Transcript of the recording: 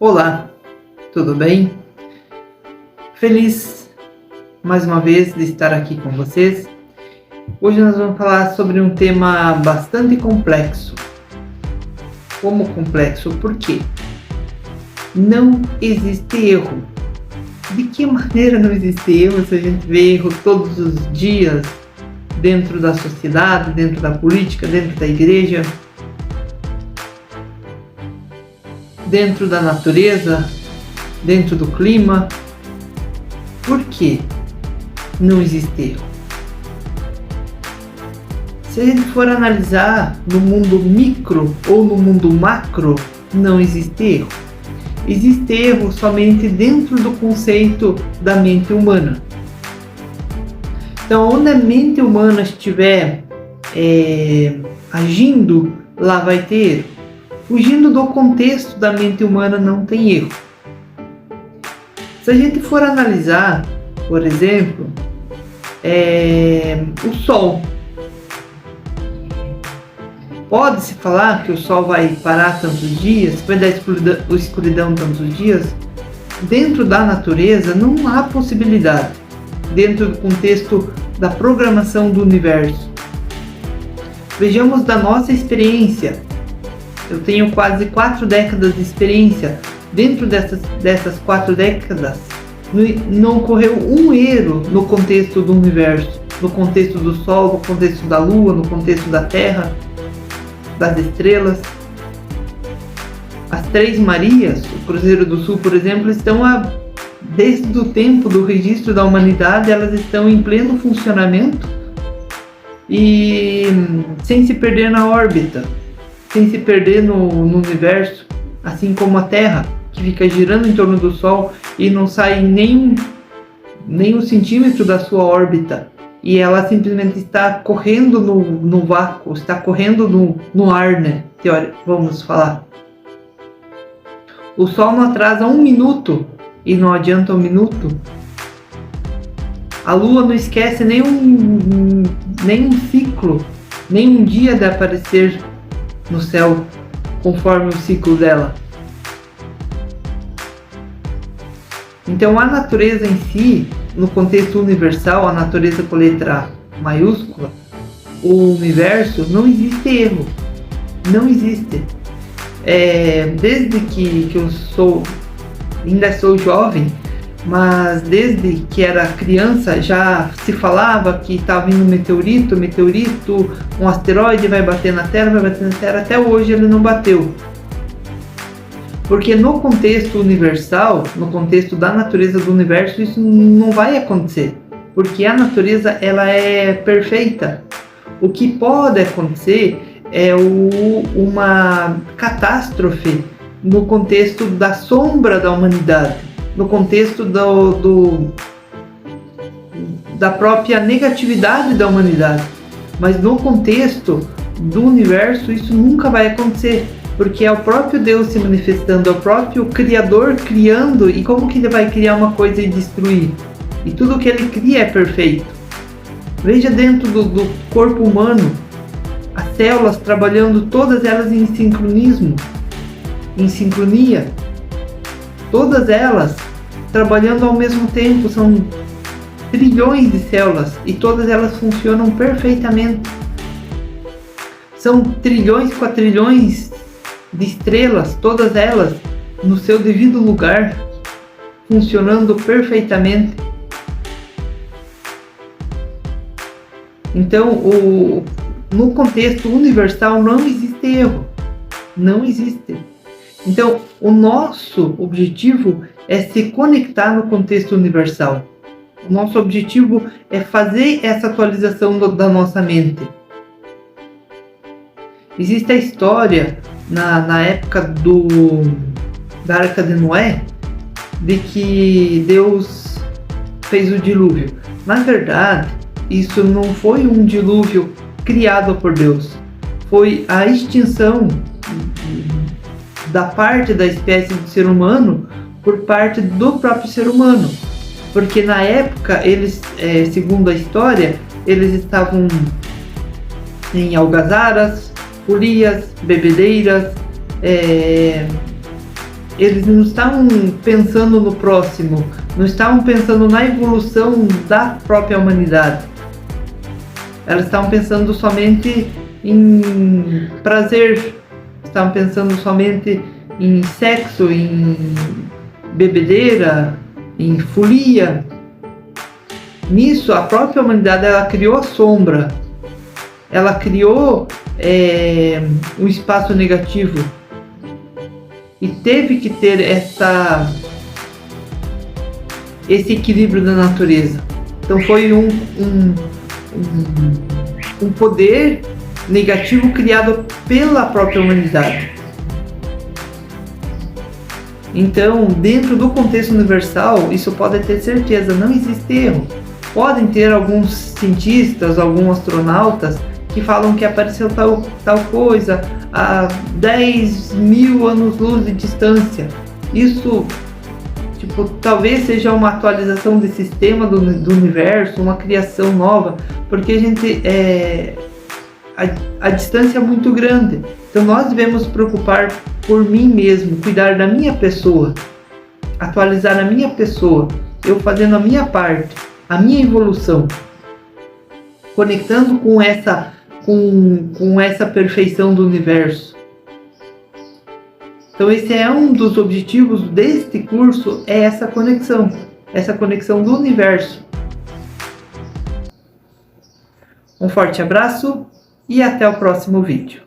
Olá, tudo bem? Feliz mais uma vez de estar aqui com vocês. Hoje nós vamos falar sobre um tema bastante complexo. Como complexo? Por quê? Não existe erro. De que maneira não existe erro se a gente vê erro todos os dias dentro da sociedade, dentro da política, dentro da igreja, dentro da natureza, dentro do clima? Por que não existe erro? Se a gente for analisar no mundo micro ou no mundo macro, não existe erro. Existe erro somente dentro do conceito da mente humana. Então, onde a mente humana estiver agindo, lá vai ter erro. Fugindo do contexto da mente humana não tem erro. Se a gente for analisar, por exemplo, o Sol. Pode-se falar que o Sol vai parar tantos dias, vai dar escuridão tantos dias? Dentro da natureza não há possibilidade, dentro do contexto da programação do universo. Vejamos da nossa experiência. Eu tenho quase 4 décadas de experiência. Dentro dessas 4 décadas, não ocorreu um erro no contexto do universo, no contexto do Sol, no contexto da Lua, no contexto da Terra, das estrelas. As Três Marias, o Cruzeiro do Sul, por exemplo, estão desde o tempo do registro da humanidade, elas estão em pleno funcionamento e sem se perder na órbita, sem se perder no universo, assim como a Terra, que fica girando em torno do Sol e não sai nem 1 centímetro da sua órbita, e ela simplesmente está correndo no vácuo, está correndo no ar, né? Vamos falar. O Sol não atrasa 1 minuto e não adianta 1 minuto. A Lua não esquece nem um ciclo, nem um dia de aparecer no céu, conforme o ciclo dela. Então a natureza em si, no contexto universal, a natureza com letra maiúscula, o universo, não existe erro. Não existe. Desde que eu ainda sou jovem, mas desde que era criança já se falava que estava vindo um meteorito, um asteroide vai bater na Terra, até hoje ele não bateu. Porque no contexto universal, no contexto da natureza do universo, isso não vai acontecer. Porque a natureza, ela é perfeita. O que pode acontecer é uma catástrofe no contexto da sombra da humanidade, no contexto da própria negatividade da humanidade. Mas no contexto do universo, isso nunca vai acontecer. Porque é o próprio Deus se manifestando, é o próprio Criador criando, e como que ele vai criar uma coisa e destruir? E tudo que ele cria é perfeito. Veja dentro do corpo humano, as células trabalhando, todas elas em sincronismo, em sincronia. Todas elas trabalhando ao mesmo tempo, são trilhões de células e todas elas funcionam perfeitamente. São trilhões, quatrilhões de estrelas, todas elas no seu devido lugar, funcionando perfeitamente. Então, no contexto universal não existe erro, não existe. Então, o nosso objetivo é se conectar no contexto universal. O nosso objetivo é fazer essa atualização da nossa mente. Existe a história na época da Arca de Noé, de que Deus fez o dilúvio. Na verdade, isso não foi um dilúvio criado por Deus, foi a extinção da parte da espécie do ser humano por parte do próprio ser humano. Porque na época, eles, segundo a história, eles estavam em algazaras, folias, bebedeiras, eles não estavam pensando no próximo, não estavam pensando na evolução da própria humanidade. Elas estavam pensando somente em prazer, estavam pensando somente em sexo, em bebedeira, em folia. Nisso, a própria humanidade ela criou a sombra, ela criou um espaço negativo e teve que ter esse equilíbrio da natureza. Então foi um poder negativo criado pela própria humanidade. Então, dentro do contexto universal, isso pode ter certeza, não existe erro. Podem ter alguns cientistas, alguns astronautas que falam que apareceu tal coisa a 10.000 anos-luz de distância. Isso, talvez seja uma atualização de sistema do universo, uma criação nova, porque a distância é muito grande. Então nós devemos preocupar por mim mesmo, cuidar da minha pessoa, atualizar a minha pessoa, eu fazendo a minha parte, a minha evolução, conectando com essa perfeição do universo. Então esse é um dos objetivos deste curso, é essa conexão do universo. Um forte abraço e até o próximo vídeo.